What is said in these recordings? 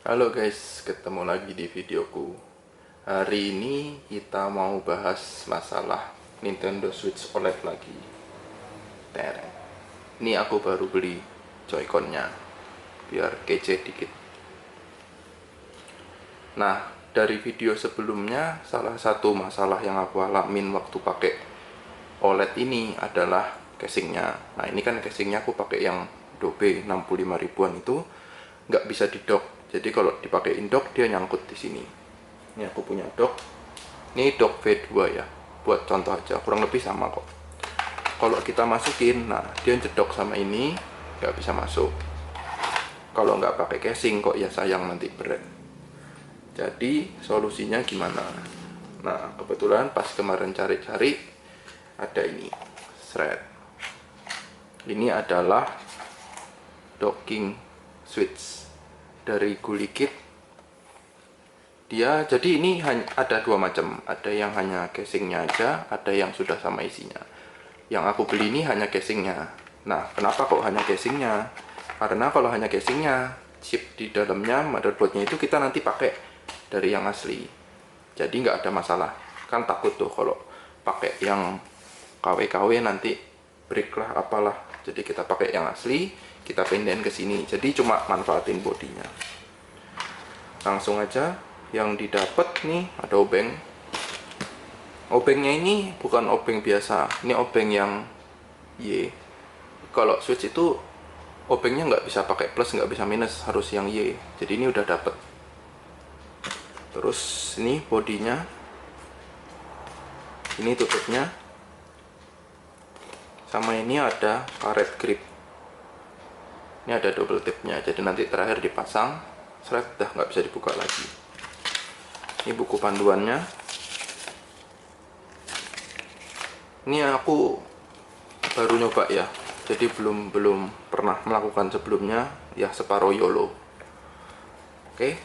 Halo guys, ketemu lagi di videoku. Hari ini kita mau bahas masalah Nintendo Switch OLED lagi. Tereng. Ini aku baru beli Joy-Con-nya, biar kece dikit. Nah, dari video sebelumnya, salah satu masalah yang aku alamin waktu pakai OLED ini adalah casingnya. Nah, ini kan casingnya aku pakai yang Adobe 65 ribuan itu, nggak bisa didok. Jadi kalau dipakein dock dia nyangkut di sini. Ini aku punya dock. Ini dock V2 ya. Buat contoh aja, kurang lebih sama kok. Kalau kita masukin, nah dia jedok sama ini, nggak bisa masuk. Kalau nggak pakai casing kok ya sayang nanti berat. Jadi solusinya gimana? Nah kebetulan pas kemarin cari-cari ada ini, thread. Ini adalah docking switch dari Gulikit. Dia jadi ini ada dua macam, ada yang hanya casingnya aja, ada yang sudah sama isinya. Yang aku beli ini hanya casingnya. Nah kenapa kok hanya casingnya? Karena kalau hanya casingnya, chip di dalamnya, motherboardnya itu kita nanti pakai dari yang asli, jadi nggak ada masalah. Kan takut tuh kalau pakai yang KW-KW nanti break lah apalah. Jadi kita pakai yang asli, kita pindahin ke sini, jadi cuma manfaatin bodinya. Langsung aja yang didapat nih ada obeng. Obengnya ini bukan obeng biasa, ini obeng yang Y. Kalau switch itu obengnya nggak bisa pakai plus, nggak bisa minus, harus yang Y. Jadi ini udah dapet. Terus ini bodinya, ini tutupnya, sama ini ada karet grip. Ini ada double tipnya, jadi nanti terakhir dipasang, seret dah nggak bisa dibuka lagi. Ini buku panduannya. Ini aku baru nyoba ya, jadi belum pernah melakukan sebelumnya ya, separuh YOLO. Oke,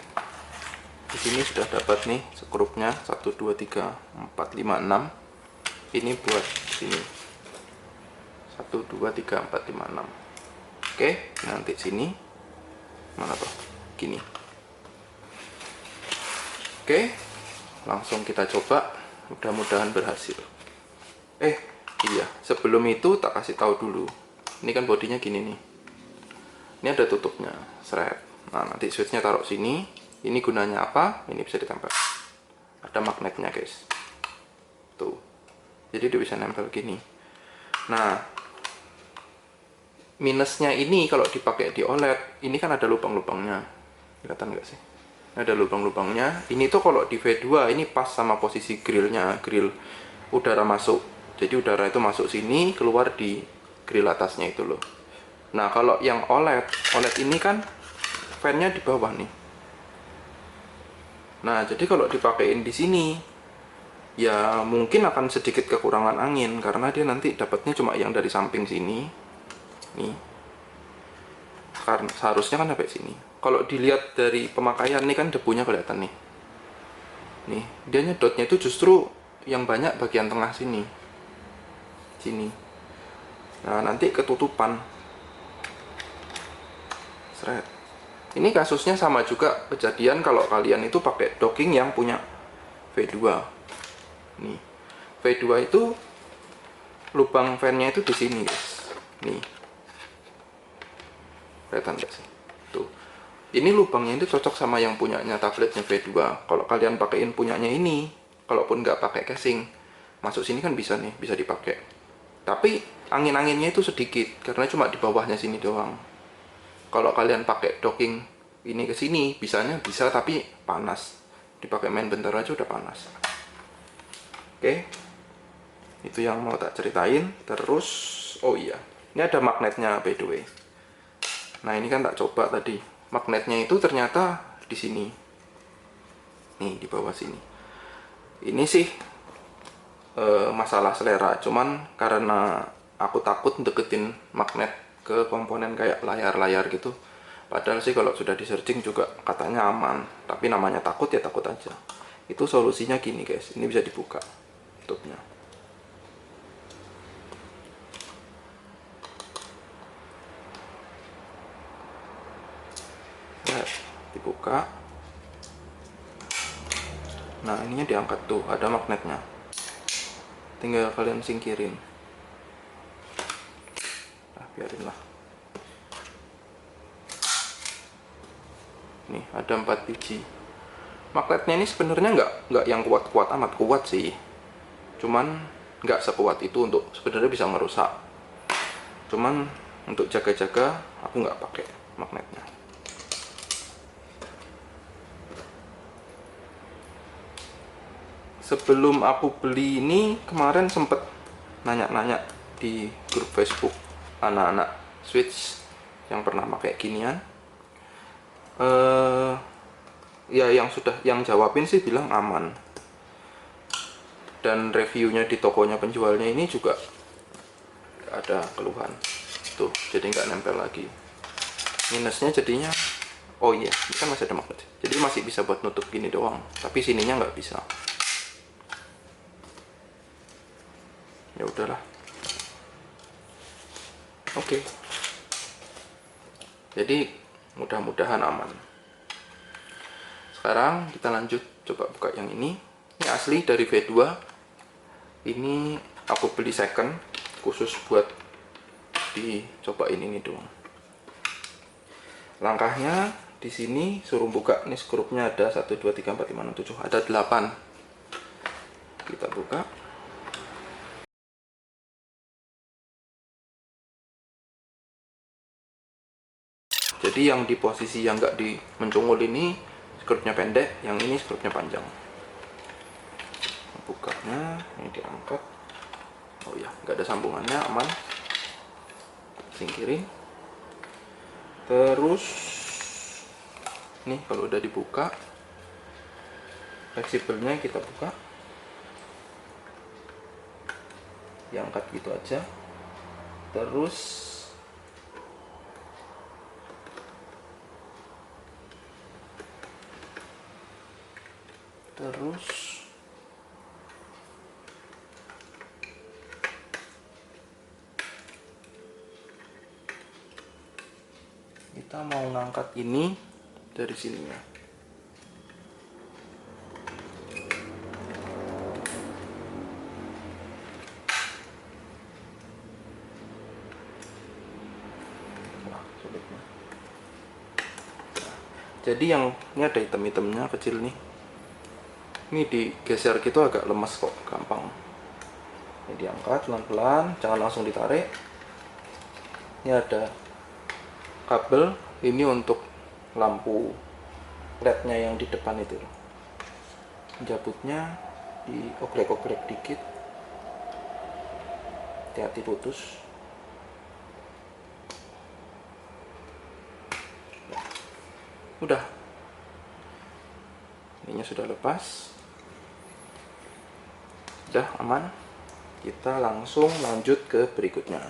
di sini sudah dapat nih skrupnya 1 2 3 4 5 6. Ini buat sini 1 2 3 4 5 6. Oke, nanti sini mana tuh gini. Oke, langsung kita coba, mudah-mudahan berhasil. Iya, sebelum itu tak kasih tahu dulu. Ini kan bodinya gini nih. Ini ada tutupnya, seret. Nah, nanti switchnya taruh sini. Ini gunanya apa? Ini bisa ditempel. Ada magnetnya, guys. Tuh. Jadi dia bisa nempel gini. Nah, minusnya ini kalau dipakai di OLED, ini kan ada lubang-lubangnya. Kelihatan nggak sih? Ada lubang-lubangnya. Ini tuh kalau di V2 ini pas sama posisi grillnya, grill udara masuk. Jadi udara itu masuk sini, keluar di grill atasnya itu loh. Nah kalau yang OLED ini kan fan-nya di bawah nih. Nah jadi kalau dipakein di sini, ya mungkin akan sedikit kekurangan angin karena dia nanti dapatnya cuma yang dari samping sini. Nih, karena seharusnya kan sampai sini. Kalau dilihat dari pemakaian nih kan debunya kelihatan nih. Nih, dia nyedotnya itu justru yang banyak bagian tengah sini. Nah nanti ketutupan, seret. Ini kasusnya sama juga kejadian kalau kalian itu pakai docking yang punya V2. Nih, V2 itu lubang fan-nya itu di sini, guys. Nih, kelihatan nggak sih? Tuh, ini lubangnya itu cocok sama yang punyanya tabletnya V2. Kalau kalian pakaiin punyanya ini, kalaupun nggak pakai casing, masuk sini kan bisa nih, bisa dipakai. Tapi angin-anginnya itu sedikit karena cuma di bawahnya sini doang. Kalau kalian pakai docking ini ke sini, bisanya bisa tapi panas. Dipakai main bentar aja udah panas. Oke, itu yang mau tak ceritain. Terus, oh iya, ini ada magnetnya by the way. Nah ini kan tak coba tadi. Magnetnya itu ternyata di sini. Nih di bawah sini. Ini sih masalah selera, cuman karena aku takut deketin magnet ke komponen kayak layar-layar gitu. Padahal sih kalau sudah di searching juga katanya aman, tapi namanya takut ya takut aja. Itu solusinya gini guys, ini bisa dibuka tutupnya. Nah, dibuka. Nah ininya diangkat tuh, ada magnetnya, tinggal kalian singkirin. Nah biarin lah. Nih ada 4 biji. Magnetnya ini sebenarnya nggak yang kuat-kuat amat, kuat sih, cuman nggak sekuat itu untuk sebenarnya bisa merusak. Cuman untuk jaga-jaga aku nggak pakai magnetnya. Sebelum aku beli ini kemarin sempet nanya-nanya di grup Facebook anak-anak Switch yang pernah pakai ginian. Ya yang jawabin sih bilang aman. Dan reviewnya di tokonya penjualnya ini juga nggak ada keluhan. Tuh, jadi nggak nempel lagi. Minusnya jadinya, oh iya, ini kan masih ada magnet. Jadi masih bisa buat nutup gini doang, tapi sininya nggak bisa. Ya udahlah. Oke. Jadi mudah-mudahan aman. Sekarang kita lanjut coba buka yang ini. Ini asli dari V2. Ini aku beli second khusus buat dicobain ini doang. Langkahnya di sini suruh buka. Nih skrupnya ada 1 2 3 4 5 6 7, ada 8. Kita buka. Jadi yang di posisi yang nggak di mencungul ini skrupnya pendek, yang ini skrupnya panjang. Bukanya ini diangkat. Oh ya, nggak ada sambungannya, aman. Singkirin. Terus nih kalau udah dibuka, fleksibelnya kita buka, diangkat gitu aja. Terus kita mau ngangkat ini dari sininya. Wah, sulitnya. Jadi yang ini ada hitam-hitamnya kecil nih. Ini digeser gitu agak lemas kok, gampang. Ini diangkat pelan-pelan, jangan langsung ditarik. Ini ada kabel, ini untuk lampu LED-nya yang di depan itu. Jabutnya dioprek-oprek dikit, hati-hati putus. Udah, ininya sudah lepas, udah aman. Kita langsung lanjut ke berikutnya.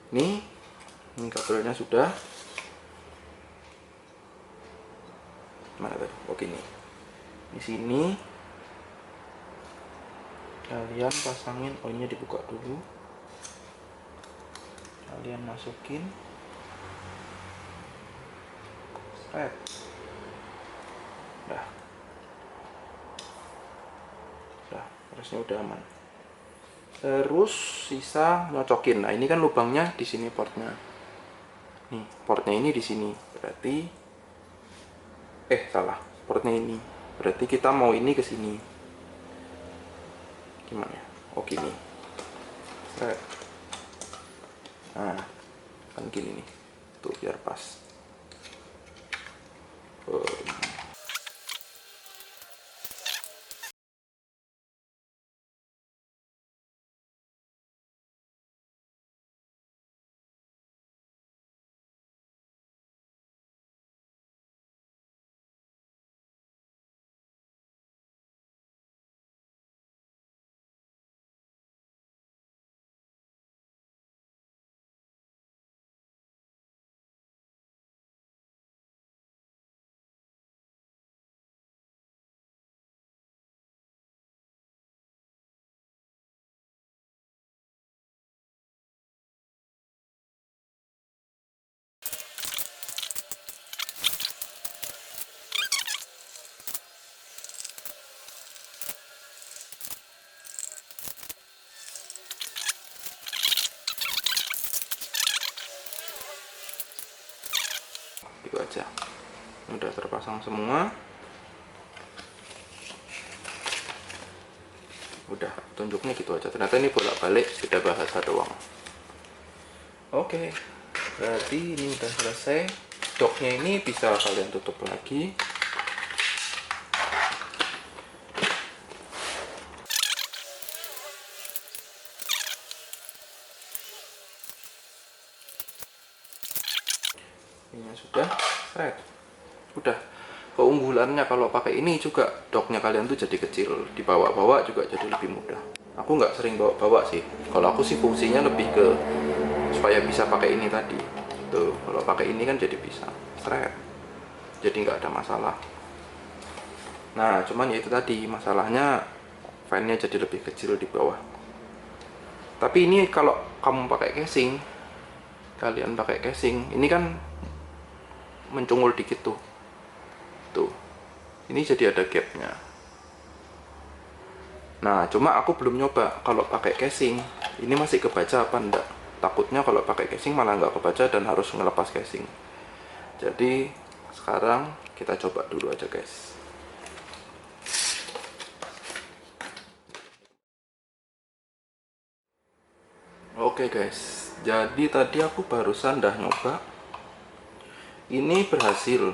Ini kabelnya sudah. Mana tadi? Oke, ini di sini kalian pasangin. Oh, ini dibuka dulu, kalian masukin. Red. Harusnya udah aman. Terus sisa nyocokin. Nah ini kan lubangnya di sini portnya. Nih portnya ini di sini. Berarti salah. Portnya ini. Berarti kita mau ini ke sini. Gimana ya? Oh gini. Red. Nah kan gini nih. Tuh biar pas. gitu aja. Udah terpasang semua. Udah, tunjuknya gitu aja. Ternyata ini bolak-balik beda bahasa doang. Oke, berarti ini udah selesai. Doknya ini bisa kalian tutup lagi. Ini sudah, seret. Udah. Keunggulannya kalau pakai ini juga doknya kalian tuh jadi kecil, dibawa-bawa juga jadi lebih mudah. Aku nggak sering bawa-bawa sih. Kalau aku sih fungsinya lebih ke supaya bisa pakai ini tadi. Tuh, kalau pakai ini kan jadi bisa seret. Jadi nggak ada masalah. Nah, cuman ya itu tadi masalahnya, fan-nya jadi lebih kecil di bawah. Tapi ini kalau kamu pakai casing, kalian pakai casing, ini kan mencungul dikit tuh. Tuh, ini jadi ada gapnya. Nah, cuma aku belum nyoba kalau pakai casing ini masih kebaca apa enggak. Takutnya kalau pakai casing malah nggak kebaca dan harus ngelepas casing. Jadi sekarang kita coba dulu aja guys. Oke guys, jadi tadi aku barusan dah nyoba. Ini berhasil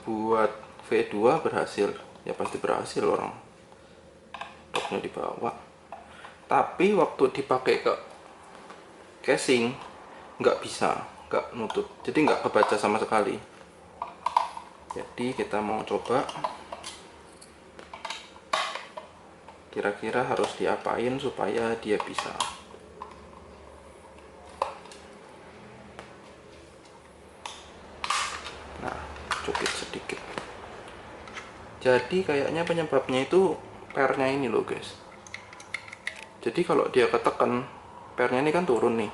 buat V2, berhasil. Ya pasti berhasil, orang doknya dibawa. Tapi waktu dipakai ke casing nggak bisa, nggak nutup, jadi nggak kebaca sama sekali. Jadi kita mau coba kira-kira harus diapain supaya dia bisa. Nah, cukit sedikit. Jadi kayaknya penyebabnya itu pernya ini loh guys. Jadi kalau dia ketekan, pernya ini kan turun nih.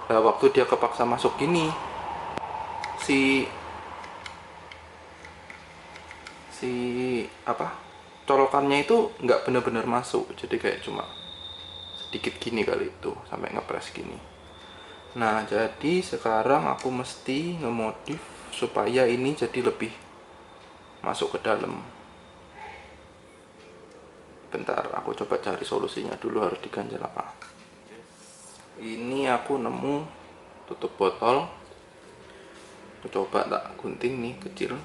Nah, waktu dia kepaksa masuk gini, si apa, colokannya itu nggak bener-bener masuk. Jadi kayak cuma sedikit gini kali itu, sampai ngepres gini. Nah, jadi sekarang aku mesti ngemodif supaya ini jadi lebih masuk ke dalam. Bentar, aku coba cari solusinya dulu, harus diganjel apa. Ini aku nemu tutup botol. Aku coba tak gunting nih kecil.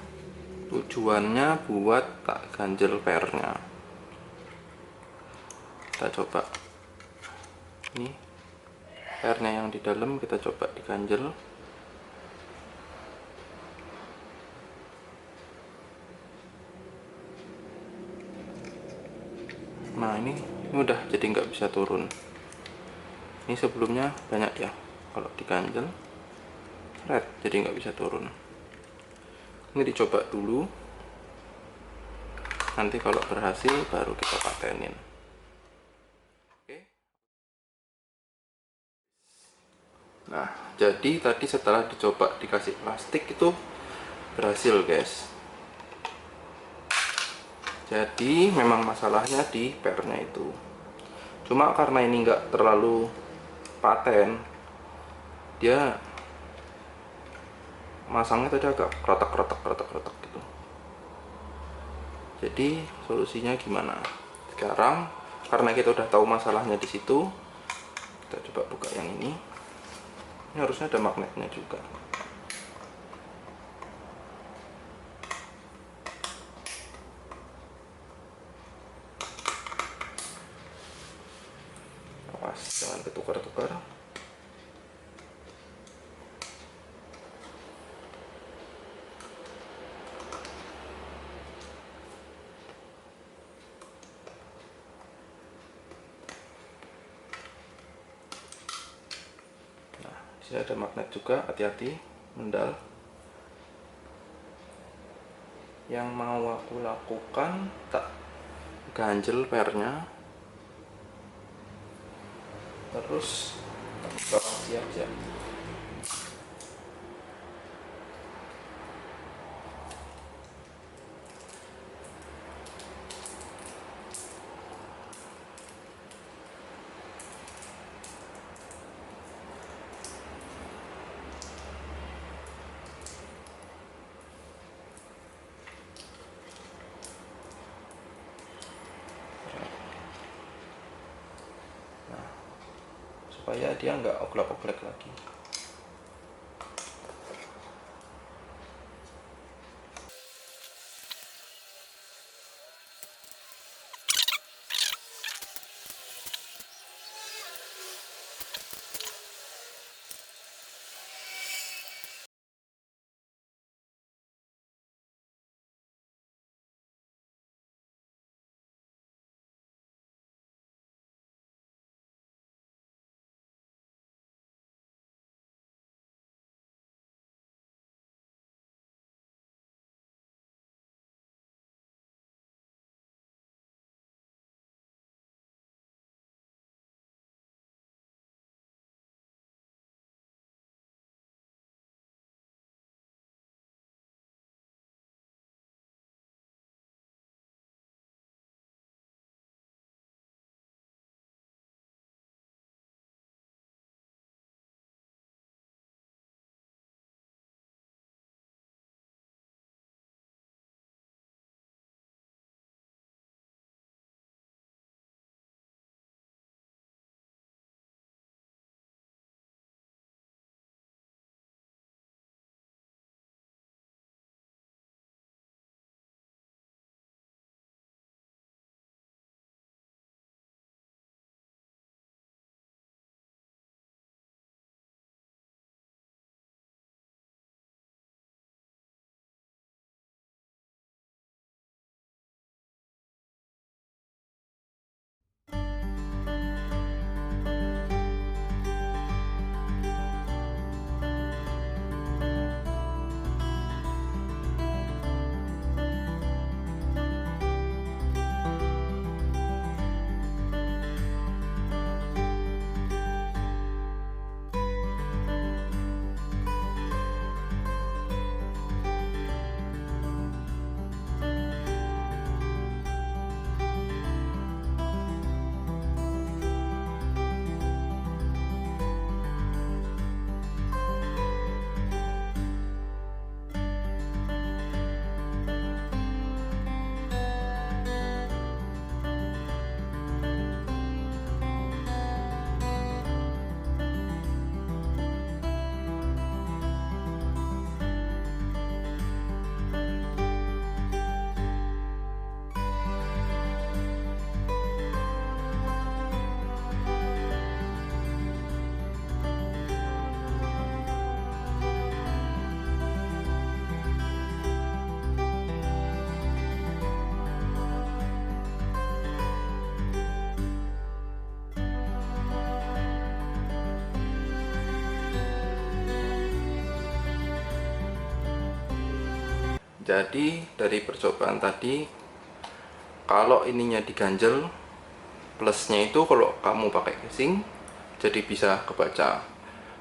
Tujuannya buat tak ganjel pernya. Kita coba. Ini pernya yang di dalam kita coba diganjel. Nah ini udah jadi nggak bisa turun. Ini sebelumnya banyak ya, kalau diganjel red jadi nggak bisa turun. Ini dicoba dulu, nanti kalau berhasil baru kita patenin. Oke. Nah jadi tadi setelah dicoba dikasih plastik itu berhasil guys. Jadi memang masalahnya di pernya itu. Cuma karena ini nggak terlalu paten, dia masangnya tadi agak kretek gitu. Jadi solusinya gimana? Sekarang karena kita udah tahu masalahnya di situ, kita coba buka yang ini. Ini harusnya ada magnetnya juga. Awas, jangan ketukar-tukar. Nah, di sini ada magnet juga, hati-hati, mendal. Yang mau aku lakukan, tak ganjel pernya, terus bawang siap-siap. supaya dia nggak oglek-oglek lagi. Jadi dari percobaan tadi, kalau ininya diganjel, plusnya itu kalau kamu pakai casing jadi bisa kebaca.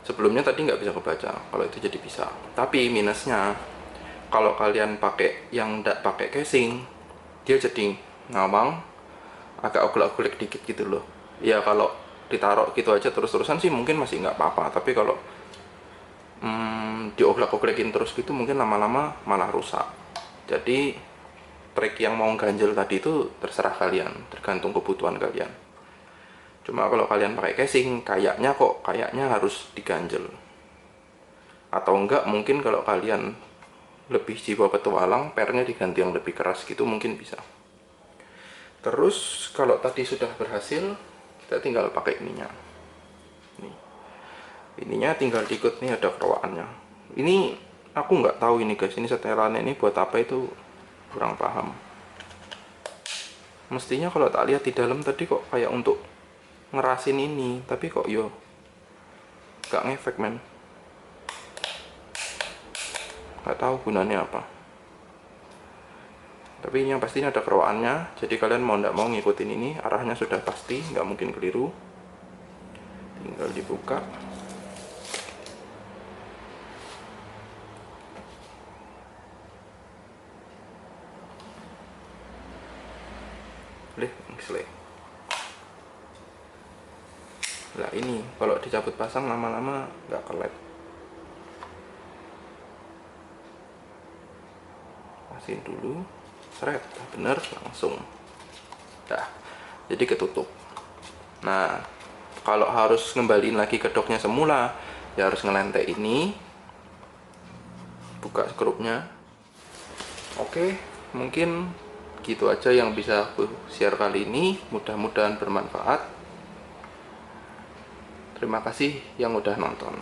Sebelumnya tadi nggak bisa kebaca, kalau itu jadi bisa. Tapi minusnya, kalau kalian pakai yang nggak pakai casing, dia jadi ngawang, agak oglek-oglek dikit gitu loh. Ya kalau ditaruh gitu aja terus-terusan sih mungkin masih nggak apa-apa, tapi kalau dioglek-oglekin terus gitu mungkin lama-lama malah rusak. Jadi trik yang mau ganjel tadi itu terserah kalian, tergantung kebutuhan kalian. Cuma kalau kalian pakai casing, kayaknya harus diganjel. Atau enggak, mungkin kalau kalian lebih jiwa petualang, pernya diganti yang lebih keras gitu mungkin bisa. Terus kalau tadi sudah berhasil, kita tinggal pakai ininya. Ininya tinggal diikut, nih ada kerowakannya. Ini aku nggak tahu ini guys, ini setelannya ini buat apa itu kurang paham. Mestinya kalau tak lihat di dalam tadi kok kayak untuk ngerasin ini, tapi kok yo nggak ngefek men. Nggak tahu gunanya apa. Tapi ini yang pastinya ada kerowakannya, jadi kalian mau nggak mau ngikutin ini, arahnya sudah pasti, nggak mungkin keliru. Tinggal dibuka. Nah ini kalau dicabut pasang lama-lama nggak kelep. Pasin dulu, seret, bener langsung. Nah, jadi ketutup. Nah, Kalau harus ngembaliin lagi ke doknya semula, ya harus ngelentek ini, buka skrupnya. Oke, mungkin gitu aja yang bisa aku share kali ini. Mudah-mudahan bermanfaat. Terima kasih yang udah nonton.